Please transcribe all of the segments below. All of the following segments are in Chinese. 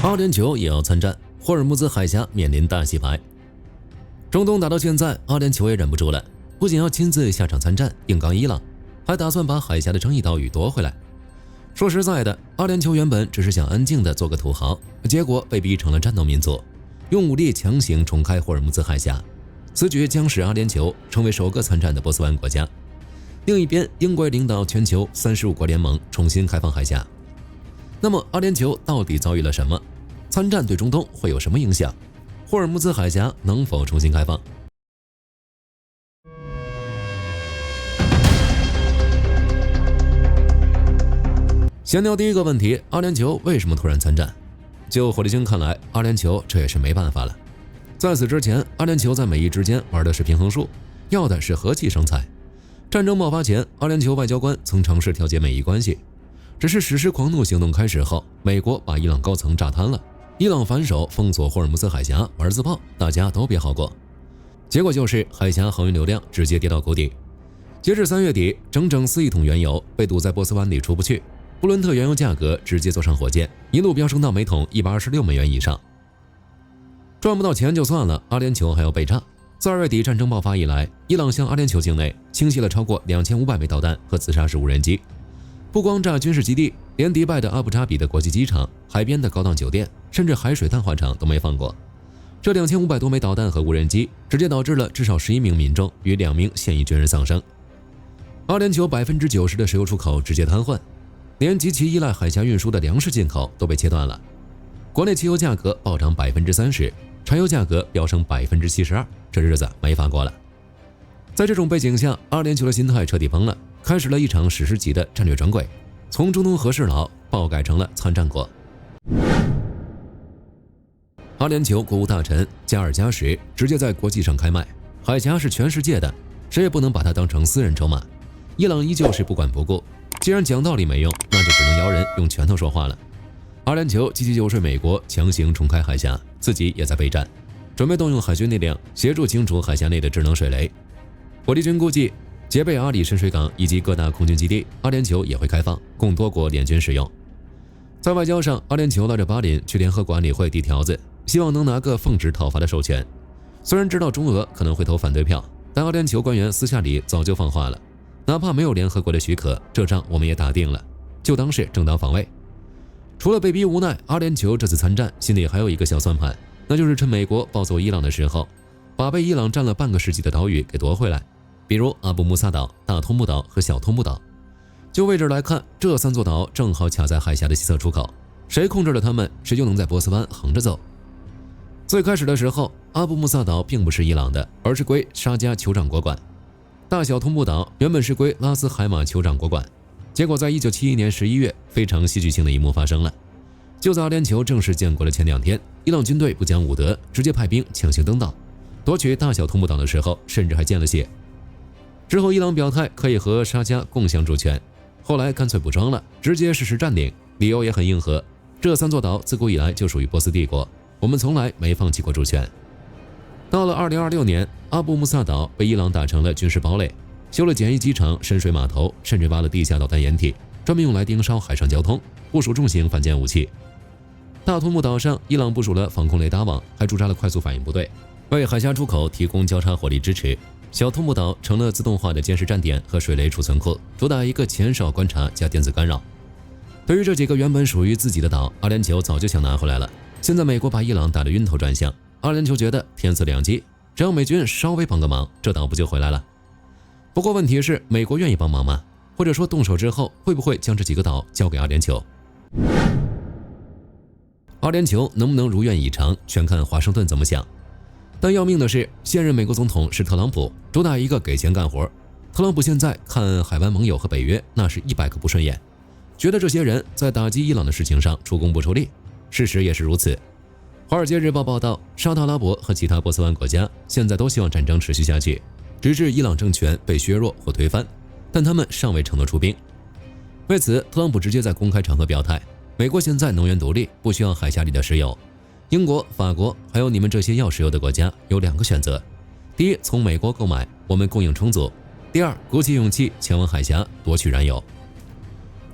阿联酋也要参战，霍尔木兹海峡面临大洗牌。中东打到现在，阿联酋也忍不住了，不仅要亲自下场参战硬刚伊朗，还打算把海峡的争议岛屿夺回来。说实在的，阿联酋原本只是想安静的做个土豪，结果被逼成了战斗民族，用武力强行重开霍尔木兹海峡。此举将使阿联酋成为首个参战的波斯湾国家。另一边，英国领导全球35国联盟重新开放海峡。那么阿联酋到底遭遇了什么？参战对中东会有什么影响？霍尔木兹海峡能否重新开放？闲聊第一个问题，阿联酋为什么突然参战？就火力军看来，阿联酋这也是没办法了。在此之前，阿联酋在美伊之间玩的是平衡术，要的是和气生财。战争爆发前，阿联酋外交官曾尝试调节美伊关系，只是实施狂怒行动开始后，美国把伊朗高层炸瘫了，伊朗反手封锁霍尔木兹海峡，玩自爆，大家都别好过。结果就是海峡航运流量直接跌到谷底。截至3月底，整整4亿桶原油被堵在波斯湾里出不去，布伦特原油价格直接坐上火箭，一路飙升到每桶126美元以上。赚不到钱就算了，阿联酋还要被炸。自2月底战争爆发以来，伊朗向阿联酋境内倾泻了超过2500枚导弹和自杀式无人机，不光炸军事基地，连迪拜的阿布扎比的国际机场、海边的高档酒店，甚至海水淡化厂都没放过。这2500多枚导弹和无人机，直接导致了至少11名民众与2名现役军人丧生。阿联酋90%的石油出口直接瘫痪，连极其依赖海峡运输的粮食进口都被切断了。国内汽油价格暴涨30%，柴油价格飙升72%，这日子没法过了。在这种背景下，阿联酋的心态彻底崩了，开始了一场史诗级的战略转轨，从中东和事佬爆改成了参战国。阿联酋国务大臣加尔加什直接在国际上开麦，海峡是全世界的，谁也不能把它当成私人筹码。伊朗依旧是不管不顾，既然讲道理没用，那就只能摇人用拳头说话了。阿联酋积极游说美国强行重开海峡，自己也在备战，准备动用海军力量协助清除海峡内的智能水雷。火力军估计，杰贝阿里深水港以及各大空军基地，阿联酋也会开放，供多国联军使用。在外交上，阿联酋拉着巴林去联合国安理会递条子，希望能拿个奉旨讨伐的授权。虽然知道中俄可能会投反对票，但阿联酋官员私下里早就放话了，哪怕没有联合国的许可，这仗我们也打定了，就当是正当防卫。除了被逼无奈，阿联酋这次参战心里还有一个小算盘，那就是趁美国暴走伊朗的时候，把被伊朗占了半个世纪的岛屿给夺回来，比如阿布穆萨岛、大通布岛和小通布岛。就位置来看，这3座岛正好卡在海峡的西侧出口，谁控制了它们，谁就能在波斯湾横着走。最开始的时候，阿布穆萨岛并不是伊朗的，而是归沙迦酋长国管。大小通布岛原本是归拉斯海马酋长国管。结果在1971年11月，非常戏剧性的一幕发生了。就在阿联酋正式建国的前2天，伊朗军队不讲武德，直接派兵强行登岛，夺取大小通布岛的时候，甚至还见了血。之后伊朗表态可以和沙迦共享主权，后来干脆不装了，直接实施占领，理由也很硬核，这3座岛自古以来就属于波斯帝国，我们从来没放弃过主权。到了2026年，阿布穆萨岛被伊朗打成了军事堡垒，修了简易机场、深水码头，甚至挖了地下导弹掩体，专门用来盯梢海上交通，部署重型反舰武器。大图木岛上，伊朗部署了防空雷达网，还驻扎了快速反应部队，为海峡出口提供交叉火力支持。小图木岛成了自动化的监视站点和水雷储存库，主打一个前哨观察加电子干扰。对于这几个原本属于自己的岛，阿联酋早就想拿回来了。现在美国把伊朗打得晕头转向，阿联酋觉得天赐良机，只要美军稍微帮个忙，这岛不就回来了？不过问题是，美国愿意帮忙吗？或者说动手之后会不会将这几个岛交给阿联酋？阿联酋能不能如愿以偿，全看华盛顿怎么想。但要命的是，现任美国总统是特朗普，主打一个给钱干活。特朗普现在看海湾盟友和北约，那是100个不顺眼，觉得这些人在打击伊朗的事情上出工不出力。事实也是如此。华尔街日报报道，沙特阿拉伯和其他波斯湾国家现在都希望战争持续下去，直至伊朗政权被削弱或推翻，但他们尚未承诺出兵。为此，特朗普直接在公开场合表态，美国现在能源独立，不需要海峡里的石油。英国、法国还有你们这些要石油的国家有2个选择：第一，从美国购买，我们供应充足；第二，鼓起勇气前往海峡夺取燃油。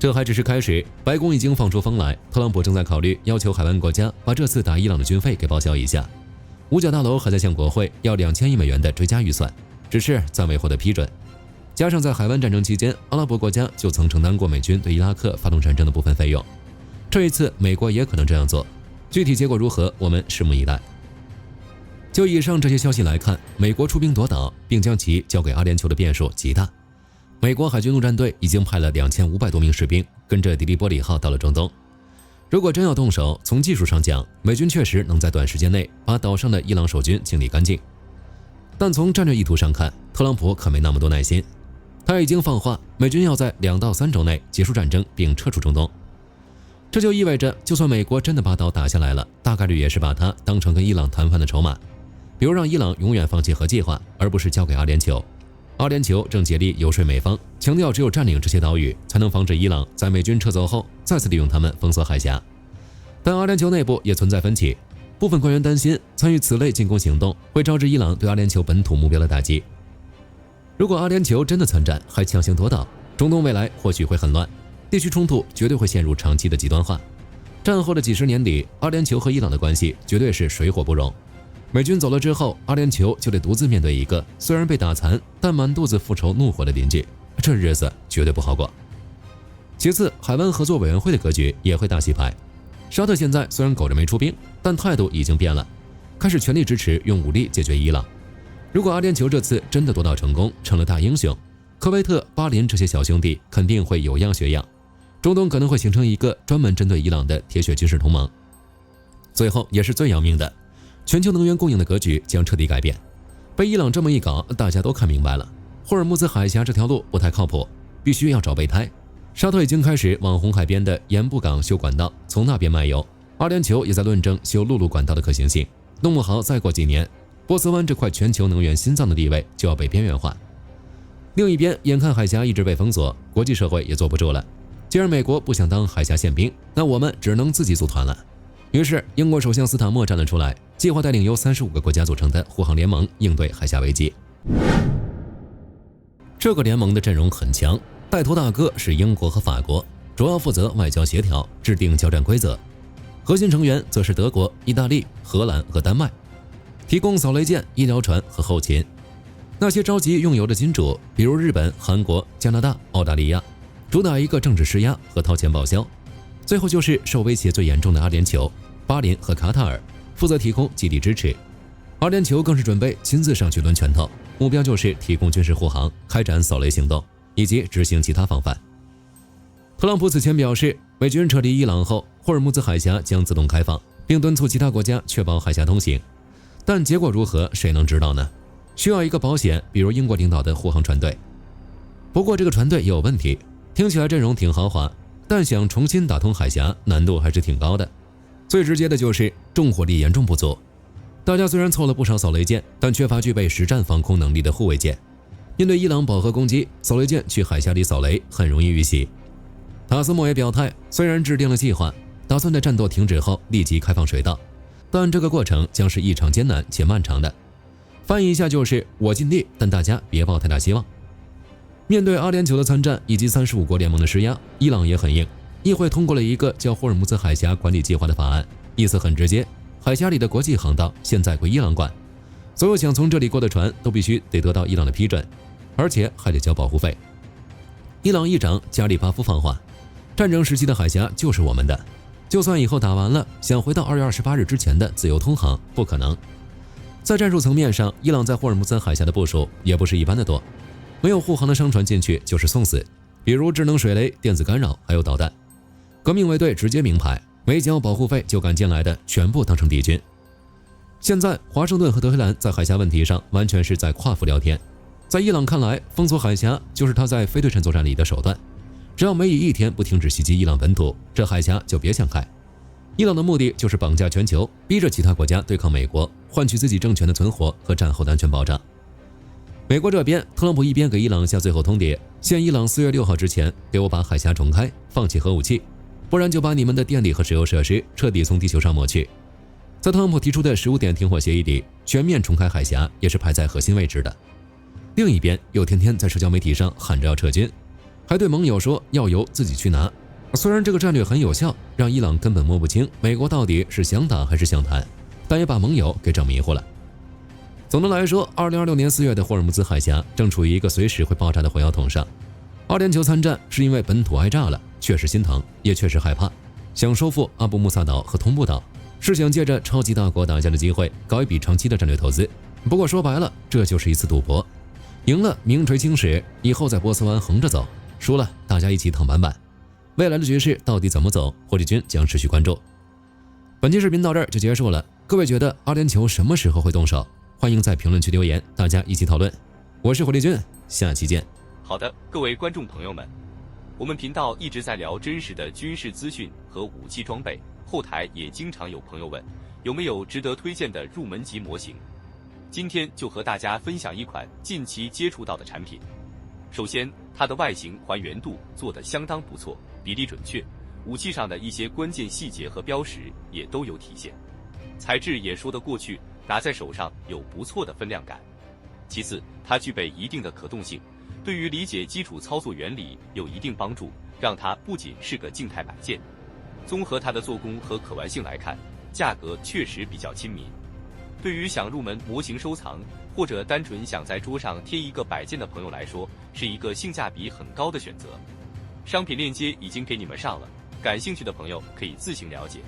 这还只是开始，白宫已经放出风来，特朗普正在考虑要求海湾国家把这次打伊朗的军费给报销一下。五角大楼还在向国会要2000亿美元的追加预算，只是暂未获得批准。加上在海湾战争期间，阿拉伯国家就曾承担过美军对伊拉克发动战争的部分费用，这一次美国也可能这样做，具体结果如何，我们拭目以待。就以上这些消息来看，美国出兵夺岛并将其交给阿联酋的变数极大。美国海军陆战队已经派了2500多名士兵跟着迪利波里号到了中东。如果真要动手，从技术上讲，美军确实能在短时间内把岛上的伊朗守军清理干净。但从战略意图上看，特朗普可没那么多耐心。他已经放话，美军要在2到3周内结束战争并撤出中东。这就意味着，就算美国真的把岛打下来了，大概率也是把它当成跟伊朗谈判的筹码，比如让伊朗永远放弃核计划，而不是交给阿联酋。阿联酋正竭力游说美方，强调只有占领这些岛屿，才能防止伊朗在美军撤走后再次利用他们封锁海峡。但阿联酋内部也存在分歧，部分官员担心参与此类进攻行动会招致伊朗对阿联酋本土目标的打击。如果阿联酋真的参战，还强行夺岛，中东未来或许会很乱，地区冲突绝对会陷入长期的极端化。战后的几十年里，阿联酋和伊朗的关系绝对是水火不容。美军走了之后，阿联酋就得独自面对一个虽然被打残，但满肚子复仇怒火的邻居，这日子绝对不好过。其次，海湾合作委员会的格局也会大洗牌。沙特现在虽然苟着没出兵，但态度已经变了，开始全力支持用武力解决伊朗。如果阿联酋这次真的夺岛成功，成了大英雄，科威特、巴林这些小兄弟肯定会有样学样，中东可能会形成一个专门针对伊朗的铁血军事同盟。最后也是最要命的，全球能源供应的格局将彻底改变。被伊朗这么一搞，大家都看明白了，霍尔木兹海峡这条路不太靠谱，必须要找备胎。沙特已经开始往红海边的盐布港修管道，从那边卖油。阿联酋也在论证修陆路管道的可行性，弄不好再过几年，波斯湾这块全球能源心脏的地位就要被边缘化。另一边，眼看海峡一直被封锁，国际社会也坐不住了。既然美国不想当海峡宪兵，那我们只能自己组团了。于是，英国首相斯塔默站了出来，计划带领由35个国家组成的护航联盟应对海峡危机。这个联盟的阵容很强，带头大哥是英国和法国，主要负责外交协调，制定交战规则。核心成员则是德国、意大利、荷兰和丹麦，提供扫雷舰、医疗船和后勤。那些着急用油的金主，比如日本、韩国、加拿大、澳大利亚，主打一个政治施压和掏钱报销。最后就是受威胁最严重的阿联酋、巴林和卡塔尔，负责提供基地支持。阿联酋更是准备亲自上去抡拳头，目标就是提供军事护航、开展扫雷行动以及执行其他防范。特朗普此前表示，美军撤离伊朗后，霍尔木兹海峡将自动开放，并敦促其他国家确保海峡通行。但结果如何，谁能知道呢？需要一个保险，比如英国领导的护航船队。不过这个船队也有问题，听起来阵容挺豪华，但想重新打通海峡，难度还是挺高的。最直接的就是重火力严重不足。大家虽然凑了不少扫雷舰，但缺乏具备实战防空能力的护卫舰。面对伊朗饱和攻击，扫雷舰去海峡里扫雷很容易遇袭。塔斯莫也表态，虽然制定了计划，打算在战斗停止后立即开放水道，但这个过程将是异常艰难且漫长的。翻译一下就是我尽力，但大家别抱太大希望。面对阿联酋的参战以及35国联盟的施压，伊朗也很硬。议会通过了一个叫霍尔木兹海峡管理计划的法案，意思很直接，海峡里的国际航道现在归伊朗管，所有想从这里过的船都必须得得到伊朗的批准，而且还得交保护费。伊朗议长加里巴夫放话，战争时期的海峡就是我们的，就算以后打完了，想回到2月28日之前的自由通航不可能。在战术层面上，伊朗在霍尔木兹海峡的部署也不是一般的多，没有护航的商船进去就是送死，比如智能水雷、电子干扰还有导弹。革命卫队直接明牌，没交保护费就敢进来的全部当成敌军。现在华盛顿和德黑兰在海峡问题上完全是在跨服聊天，在伊朗看来，封锁海峡就是他在非对称作战里的手段，只要每以一天不停止袭击伊朗本土，这海峡就别想开。伊朗的目的就是绑架全球，逼着其他国家对抗美国，换取自己政权的存活和战后的安全保障。美国这边，特朗普一边给伊朗下最后通牒，限伊朗4月6号之前给我把海峡重开，放弃核武器，不然就把你们的电力和石油设施彻底从地球上抹去。在特朗普提出的15点停火协议里，全面重开海峡也是排在核心位置的。另一边又天天在社交媒体上喊着要撤军，还对盟友说要油自己去拿，虽然这个战略很有效，让伊朗根本摸不清美国到底是想打还是想谈，但也把盟友给整迷糊了。总的来说，2026年4月的霍尔木兹海峡正处于一个随时会爆炸的火药桶上。阿联酋参战是因为本土挨炸了，确实心疼，也确实害怕，想收复阿布穆萨岛和同步岛，是想借着超级大国打架的机会搞一笔长期的战略投资。不过说白了，这就是一次赌博，赢了名垂青史，以后在波斯湾横着走，输了大家一起躺板板。未来的局势到底怎么走，火力军将持续关注。本期视频到这儿就结束了，各位觉得阿联酋什么时候会动手？欢迎在评论区留言，大家一起讨论。我是火力军，下期见。好的，各位观众朋友们，我们频道一直在聊真实的军事资讯和武器装备，后台也经常有朋友问，有没有值得推荐的入门级模型？今天就和大家分享一款近期接触到的产品。首先，它的外形还原度做得相当不错，比例准确，武器上的一些关键细节和标识也都有体现，材质也说得过去，拿在手上有不错的分量感。其次，它具备一定的可动性，对于理解基础操作原理有一定帮助，让它不仅是个静态摆件。综合它的做工和可玩性来看，价格确实比较亲民。对于想入门模型收藏，或者单纯想在桌上贴一个摆件的朋友来说，是一个性价比很高的选择。商品链接已经给你们上了，感兴趣的朋友可以自行了解。